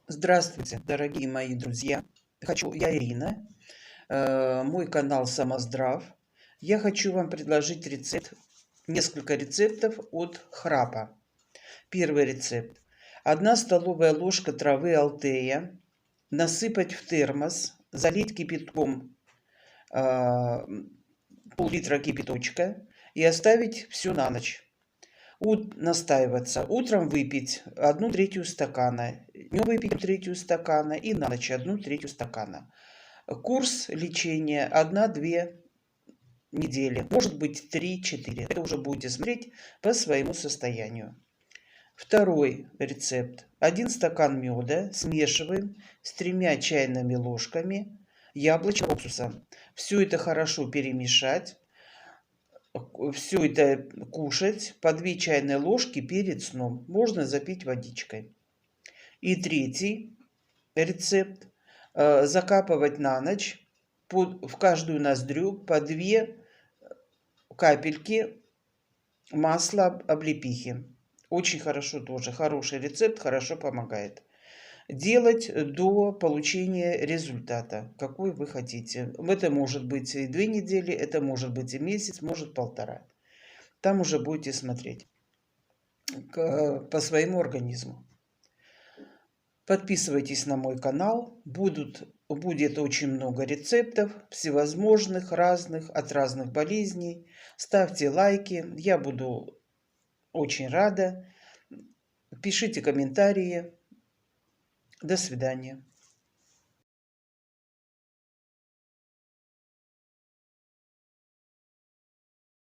Здравствуйте, дорогие мои друзья. Я Ирина, мой канал Самоздрав. Я хочу вам предложить несколько рецептов от храпа. Первый рецепт. 1 столовая ложка травы алтея насыпать в термос, залить кипятком пол-литра кипяточка и оставить все на ночь. Настаиваться. Утром выпить 1/3 стакана, днем выпить 1/3 стакана и на ночь 1/3 стакана. Курс лечения 1-2 недели, может быть 3-4. Это уже будете смотреть по своему состоянию. Второй рецепт. 1 стакан меда смешиваем с 3 чайными ложками яблочного уксуса. Все это хорошо перемешать. Все это кушать по 2 чайные ложки перед сном. Можно запить водичкой. И третий рецепт. Закапывать на ночь в каждую ноздрю по 2 капельки масла облепихи. Очень хорошо тоже. Хороший рецепт, хорошо помогает. Делать до получения результата, какой вы хотите. Это может быть и 2 недели, это может быть и месяц, может 1,5. Там уже будете смотреть по своему организму. Подписывайтесь на мой канал. Будет очень много рецептов, всевозможных, разных, от разных болезней. Ставьте лайки, я буду очень рада. Пишите комментарии. До свидания.